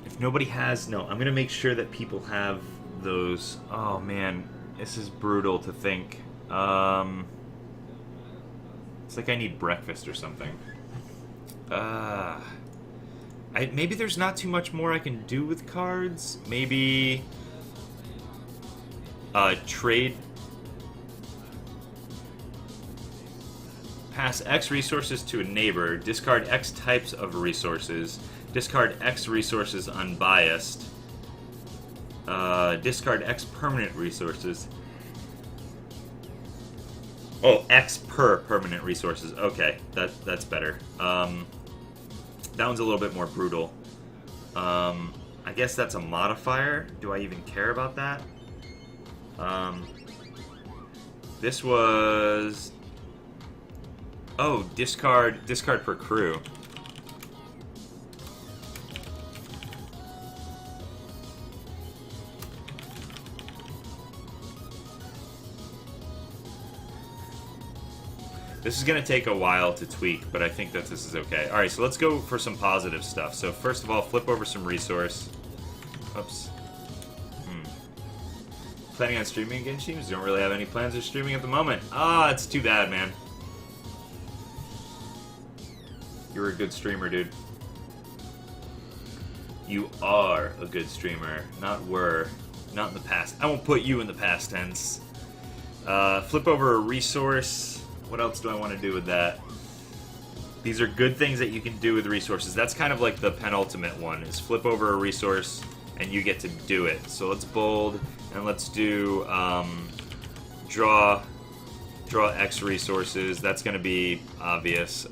If nobody has... no, I'm going to make sure that people have those... oh, man. This is brutal to think. It's like I need breakfast or something. Maybe there's not too much more I can do with cards. Maybe... trade... pass X resources to a neighbor. Discard X types of resources. Discard X resources unbiased. Discard X permanent resources. Oh, X per permanent resources. Okay, that's better. That one's a little bit more brutal. I guess that's a modifier. Do I even care about that? This was... oh, discard per crew. This is going to take a while to tweak, but I think that this is okay. Alright, so let's go for some positive stuff. So first of all, flip over some resource. Oops. Planning on streaming again, Sheems? Don't really have any plans of streaming at the moment. Ah, it's too bad, man. You were a good streamer, dude. You are a good streamer. Not were. Not in the past. I won't put you in the past tense. Flip over a resource. What else do I want to do with that? These are good things that you can do with resources. That's kind of like the penultimate one, is flip over a resource and you get to do it. So let's bold and let's do draw Draw X resources. That's going to be obvious.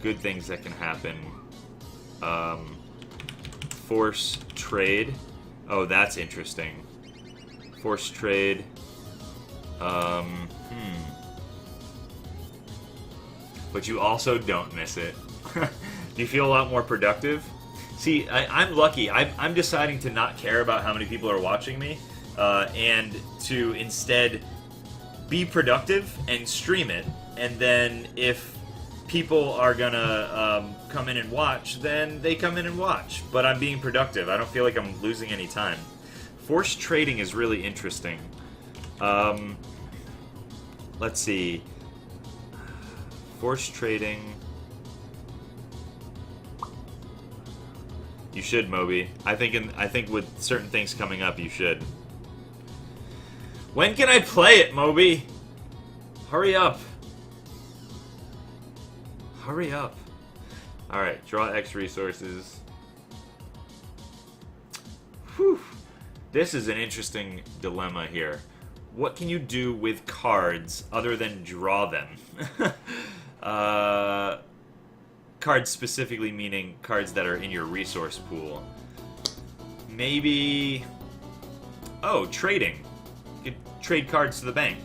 Good things that can happen. Force trade. Oh, that's interesting. Force trade. But you also don't miss it. You feel a lot more productive. See, I'm lucky. I'm deciding to not care about how many people are watching me, and to instead be productive and stream it. And then if people are gonna come in and watch, then they come in and watch. But I'm being productive. I don't feel like I'm losing any time. Forced trading is really interesting. Let's see. Forced trading. You should, Moby. I think with certain things coming up, you should. When can I play it, Moby? Hurry up. Hurry up. Alright, draw X resources. Whew. This is an interesting dilemma here. What can you do with cards other than draw them? Cards specifically meaning cards that are in your resource pool. Maybe... Oh, trading. You could trade cards to the bank.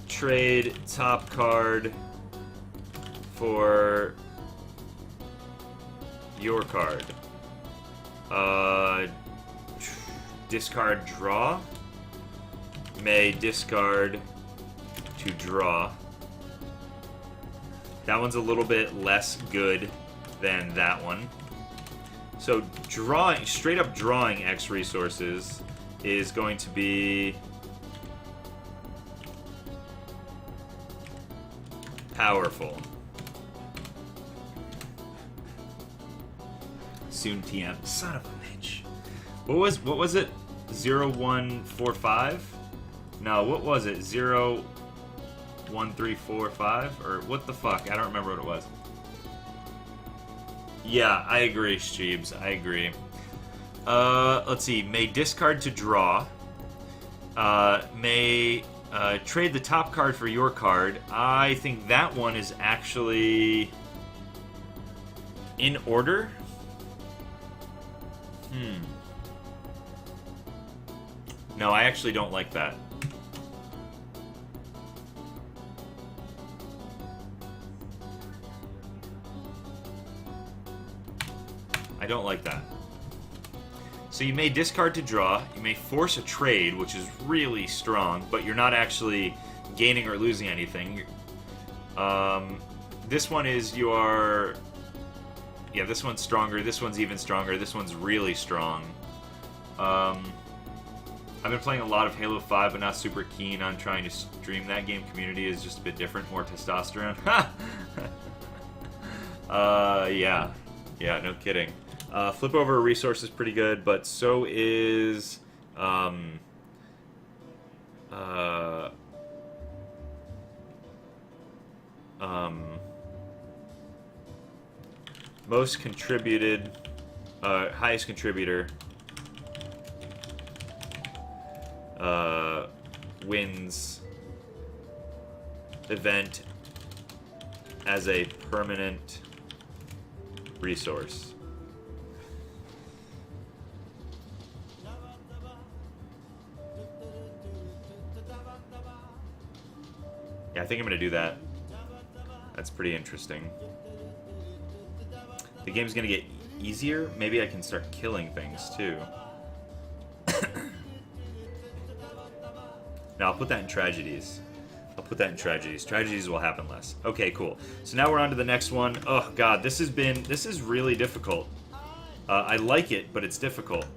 Trade top card for your card. Discard draw. May discard to draw. That one's a little bit less good than that one. So drawing, straight up drawing X resources is going to be powerful. Soon TM. Son of a bitch. What was it? 0145? No, what was it? 01345? Or what the fuck? I don't remember what it was. Yeah, I agree, Sheebs. I agree. Let's see. May discard to draw. May trade the top card for your card. I think that one is actually in order. No, I actually don't like that. I don't like that. So you may discard to draw, you may force a trade, which is really strong, but you're not actually gaining or losing anything. This one is your... Yeah, this one's stronger, this one's even stronger, this one's really strong. I've been playing a lot of Halo 5, but not super keen on trying to stream that game. Community is just a bit different, more testosterone. Yeah. Yeah, no kidding. Flip over a resource is pretty good, but so is... most contributed... highest contributor... wins event as a permanent resource. Yeah, I think I'm gonna do that. That's pretty interesting. The game's gonna get easier. Maybe I can start killing things too. Now, I'll put that in tragedies. I'll put that in tragedies. Tragedies will happen less. Okay, cool. So now we're on to the next one. Oh, God, this is really difficult. I like it, but it's difficult.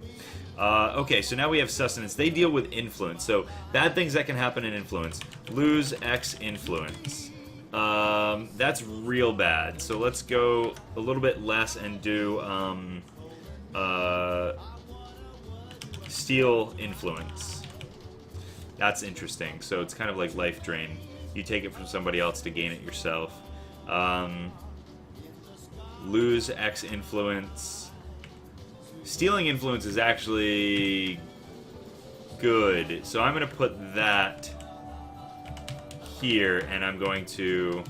Okay, so now we have sustenance. They deal with influence. So, bad things that can happen in influence. Lose X influence. That's real bad. So let's go a little bit less and do, steal influence. That's interesting. So it's kind of like life drain. You take it from somebody else to gain it yourself. Lose X influence. Stealing influence is actually good. So I'm going to put that here, and I'm going to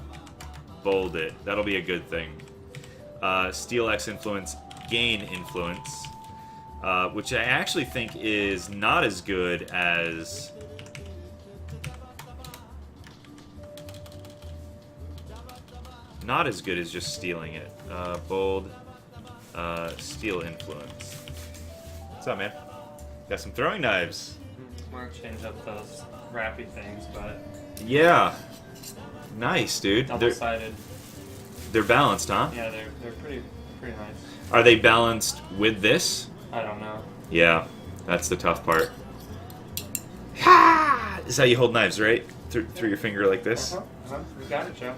bold it. That'll be a good thing. Steal X influence, gain influence, which I actually think is not as good as... Not as good as just stealing it. Bold, steal influence. What's up, man? Got some throwing knives. We're gonna change up those wrappy things, but... Yeah. Nice, dude. Double-sided. They're balanced, huh? Yeah, they're pretty nice. Are they balanced with this? I don't know. Yeah, that's the tough part. Ha! This is how you hold knives, right? Through your finger like this? You got it, Joe.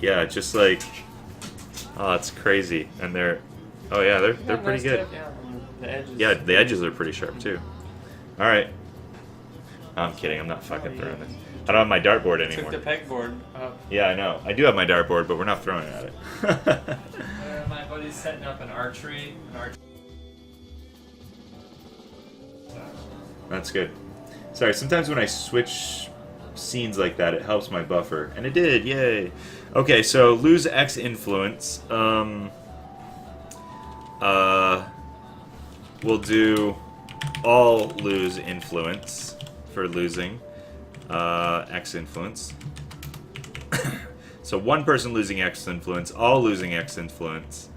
Yeah, just like... Oh, it's crazy. And they're... Oh yeah, they're pretty nice good. tip, yeah. The edges. Yeah, the edges are pretty sharp too. Alright. I'm kidding, I'm not fucking throwing this. I don't have my dartboard anymore. Took the pegboard up. Yeah, I know. I do have my dartboard, but we're not throwing it at it. My buddy's setting up an archery. That's good. Sorry, sometimes when I switch scenes like that, it helps my buffer. And it did, yay! Okay, so lose X influence. We'll do all lose influence for losing X influence. So one person losing X influence, all losing X influence.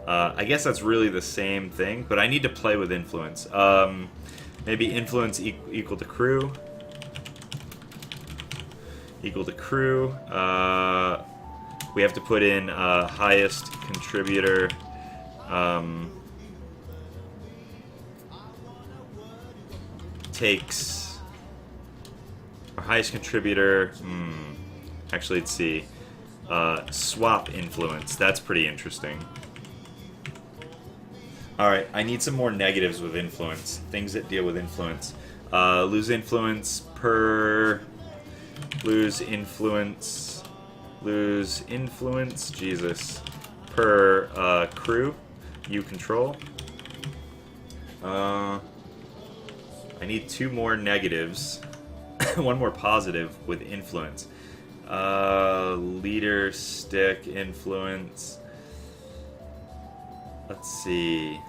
I guess that's really the same thing, but I need to play with influence. Maybe influence equal to crew. Equal to crew. We have to put in highest contributor. Takes our highest contributor. Actually, let's see. Swap influence. That's pretty interesting. Alright, I need some more negatives with influence. Things that deal with influence. Lose influence per... Lose influence... Lose influence... Jesus. Per crew. You control. I need 2 more negatives. 1 more positive with influence. Leader, stick, influence... Let's see.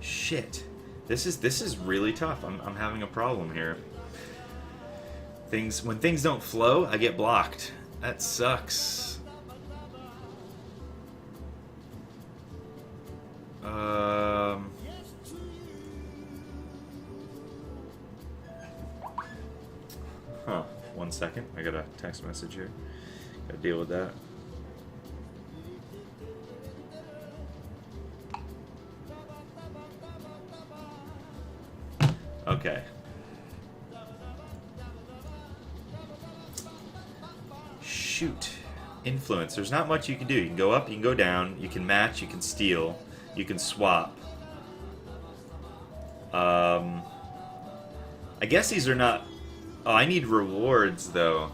Shit. This is really tough. I'm having a problem here. When things don't flow, I get blocked. That sucks. Huh. 1 second. I got a text message here. Gotta deal with that. Okay. Shoot. Influence. There's not much you can do. You can go up, you can go down, you can match, you can steal, you can swap. I guess these are not... Oh, I need rewards, though.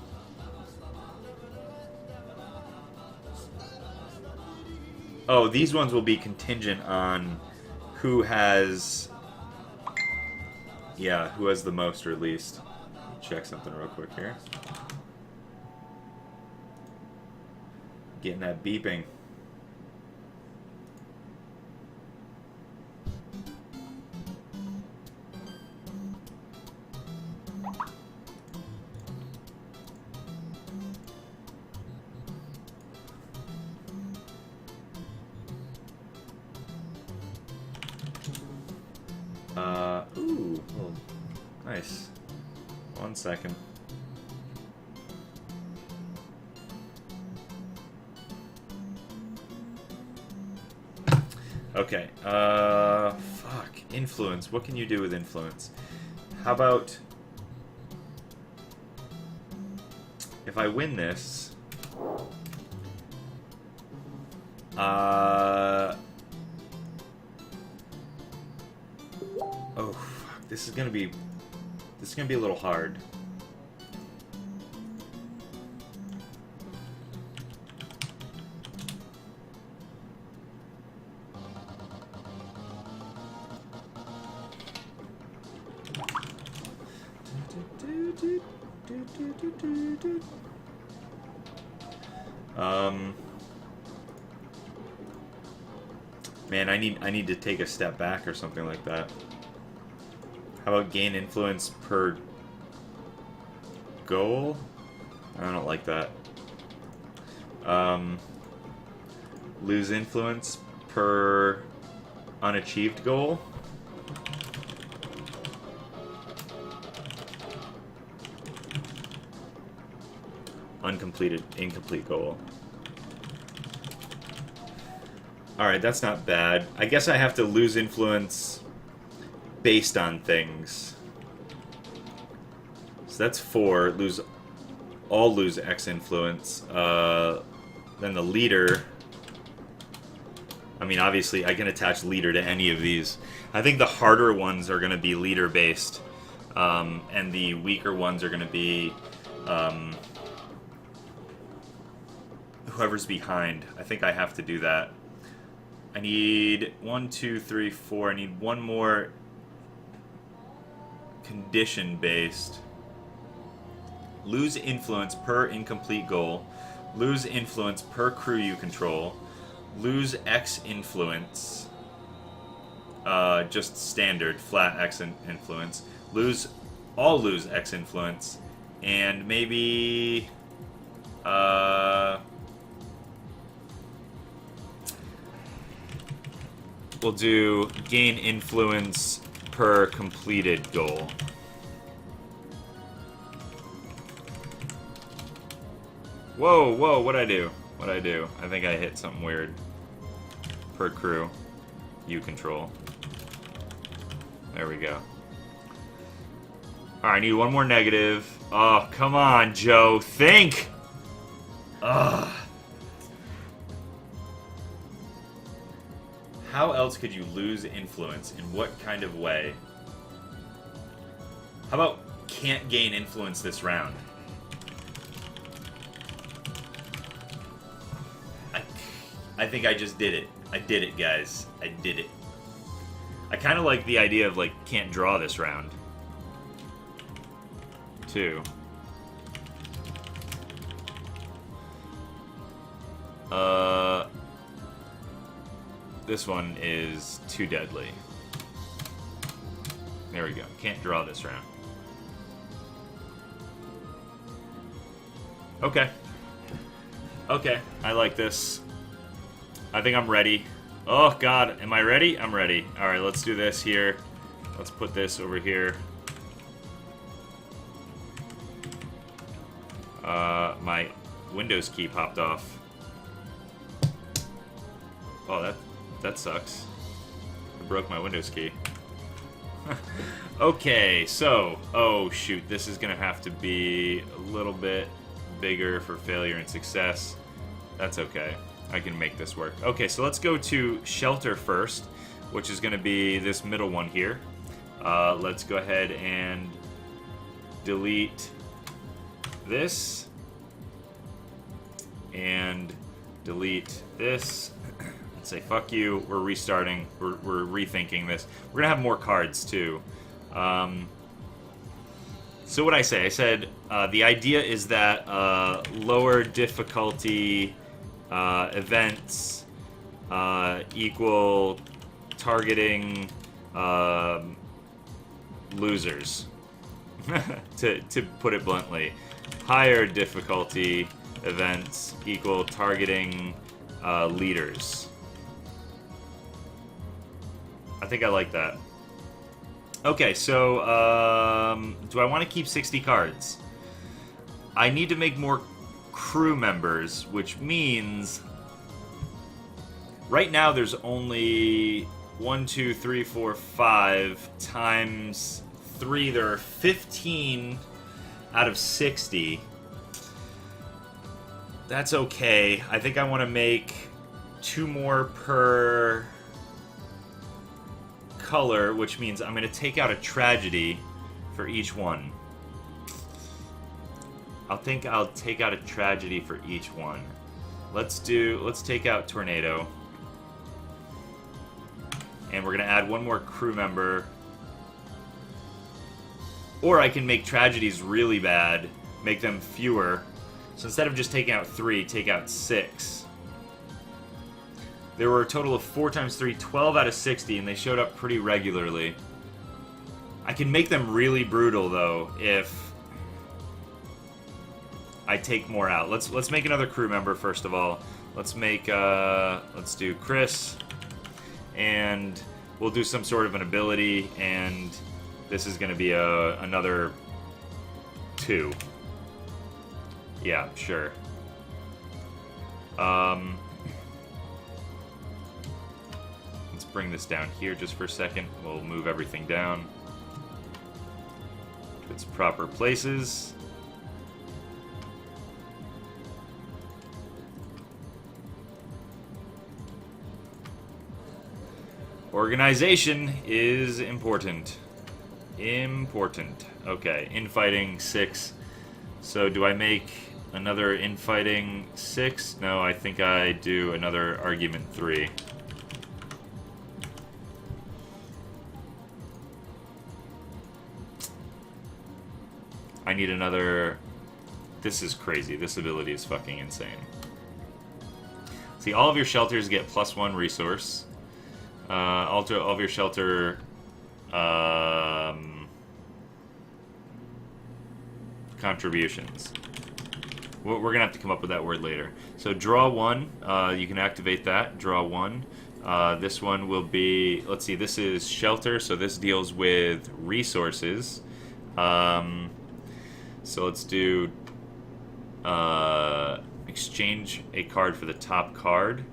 Oh, these ones will be contingent on who has... Yeah, who has the most or least. Check something real quick here. Getting that beeping. Ooh. Oh, nice. 1 second. Okay, fuck. Influence. What can you do with influence? How about... If I win this... Oh, fuck. This is gonna be a little hard. Man, I need to take a step back or something like that. How about gain influence per goal? I don't like that. Lose influence per unachieved goal. Incomplete goal. Alright, that's not bad. I guess I have to lose influence based on things. So that's 4. Lose X influence. Then the leader. I mean, obviously, I can attach leader to any of these. I think the harder ones are going to be leader based, and the weaker ones are going to be whoever's behind. I think I have to do that. I need 1, 2, 3, 4. I need one more condition based. Lose influence per incomplete goal. Lose influence per crew you control. Lose X influence. Just standard, flat X influence. Lose X influence. And maybe... we'll do gain influence per completed goal. Whoa, what'd I do? I think I hit something weird. Per crew. You control. There we go. Alright, I need one more negative. Oh, come on, Joe. Think! Ugh. How else could you lose influence? In what kind of way? How about can't gain influence this round? I think I just did it. I did it, guys. I did it. I kind of like the idea of, like, can't draw this round. 2. This one is too deadly. There we go. Can't draw this round. Okay. Okay, I like this. I think I'm ready. Oh, God. Am I ready? I'm ready. All right, let's do this here. Let's put this over here. My Windows key popped off. Oh, that sucks. I broke my Windows key. Okay, so... Oh, shoot. This is going to have to be a little bit bigger for failure and success. That's okay. I can make this work. Okay, so let's go to shelter first, which is going to be this middle one here. Let's go ahead and delete this. And delete this. And say, fuck you, we're restarting. We're rethinking this. We're going to have more cards, too. So what I say? I said the idea is that lower difficulty events equal targeting losers. to put it bluntly, higher difficulty events equal targeting leaders. I think I like that. Okay, so do I want to keep 60 cards? I need to make more crew members, which means right now there's only 1, 2, 3, 4, 5 times 3. There are 15 out of 60. That's okay. I think I want to make 2 more per color, which means I'm going to take out a tragedy for each one. I'll take out a tragedy for each one. Let's take out tornado. And we're going to add one more crew member. Or I can make tragedies really bad make them fewer. So instead of just taking out 3, take out 6. There were a total of 4 times 3, 12 out of 60, and they showed up pretty regularly. I can make them really brutal, though, if I take more out. Let's make another crew member, first of all. Let's make, let's do Chris, and we'll do some sort of an ability, and this is going to be another 2. Yeah, sure. Let's bring this down here just for a second. We'll move everything down to its proper places. Organization is important. Important. Okay, infighting 6. So do I make another infighting 6? No, I think I do another argument 3. I need another... This is crazy. This ability is fucking insane. See, all of your shelters get +1 resource. All of your shelter contributions. We're gonna have to come up with that word later. So draw 1, you can activate that. Draw 1. This one will be, let's see, this is shelter, so this deals with resources. So let's do exchange a card for the top card.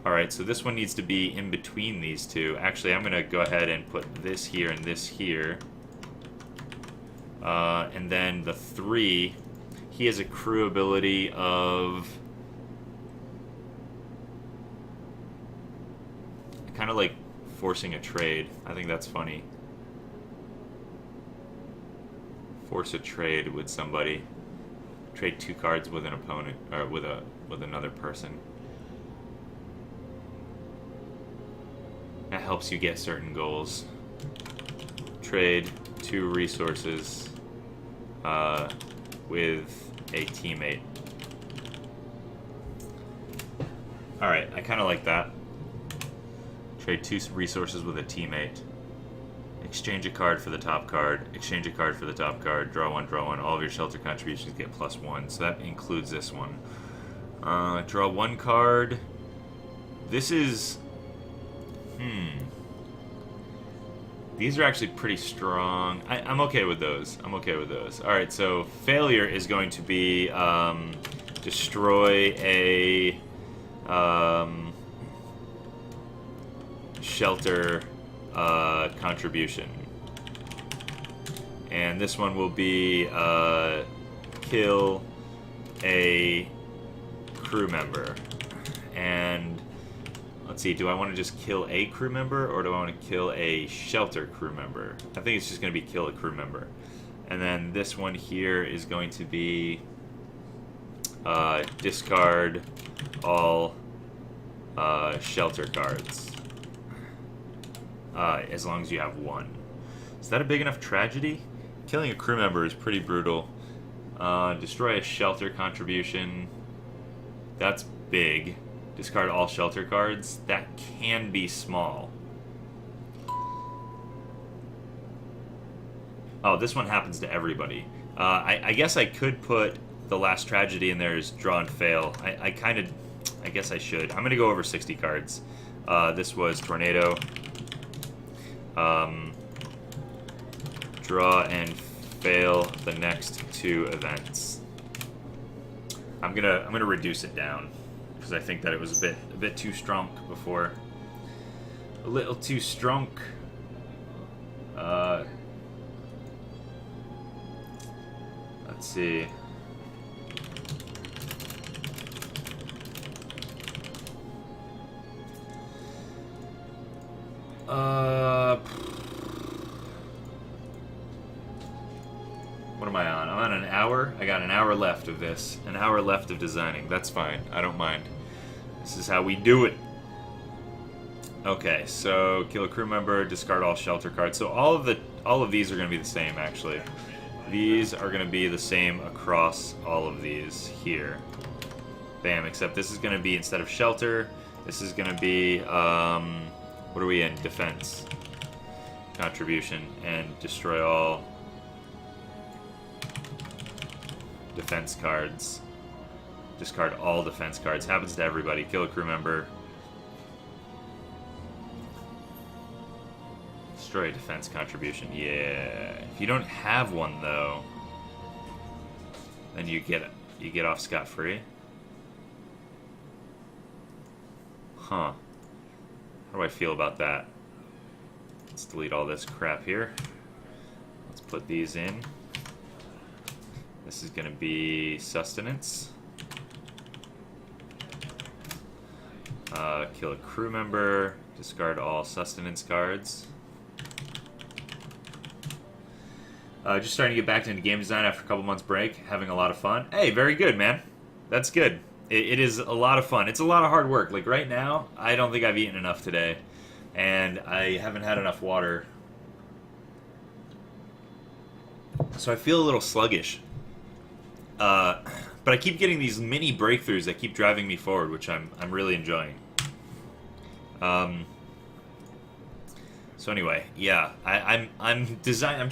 Alright, so this one needs to be in between these two. Actually, I'm going to go ahead and put this here and this here. And then the 3, he has a crew ability of... kind of like forcing a trade. I think that's funny. Force a trade with somebody. Trade 2 cards with an opponent, or with another person. That helps you get certain goals. Trade 2 resources with a teammate. Alright, I kind of like that. Trade 2 resources with a teammate. Exchange a card for the top card. Exchange a card for the top card. Draw 1, draw 1. All of your shelter contributions get +1. So that includes this one. Draw 1 card. This is... These are actually pretty strong. I'm okay with those. I'm okay with those. Alright, so failure is going to be destroy a shelter contribution. And this one will be kill a crew member. And let's see, do I want to just kill a crew member, or do I want to kill a shelter crew member? I think it's just going to be kill a crew member. And then this one here is going to be discard all shelter cards. As long as you have 1. Is that a big enough tragedy? Killing a crew member is pretty brutal. Destroy a shelter contribution. That's big. Discard all shelter cards. That can be small. Oh, this one happens to everybody. I guess I could put the last tragedy in there as draw and fail. I guess I should. I'm going to go over 60 cards. This was Tornado. Draw and fail the next 2 events. I'm gonna reduce it down because I think that it was a bit too strong before. A little too strong. Let's see. What am I on? I'm on an hour. I got an hour left of this. An hour left of designing. That's fine. I don't mind. This is how we do it. Okay, so kill a crew member, discard all shelter cards. So all of these are going to be the same, actually. These are going to be the same across all of these here. Bam, except this is going to be, instead of shelter, this is going to be, what are we in? Defense. Contribution. And destroy all defense cards. Discard all defense cards. Happens to everybody. Kill a crew member. Destroy a defense contribution. Yeah. If you don't have one though, then you get off scot-free. Huh. How do I feel about that? Let's delete all this crap here. Let's put these in. This is going to be sustenance. Kill a crew member. Discard all sustenance cards. Just starting to get back into game design after a couple months break. Having a lot of fun. Hey, very good, man. That's good. It is a lot of fun. It's a lot of hard work. Like right now, I don't think I've eaten enough today. And I haven't had enough water. So I feel a little sluggish. But I keep getting these mini breakthroughs that keep driving me forward, which I'm really enjoying. So anyway, yeah, I'm trying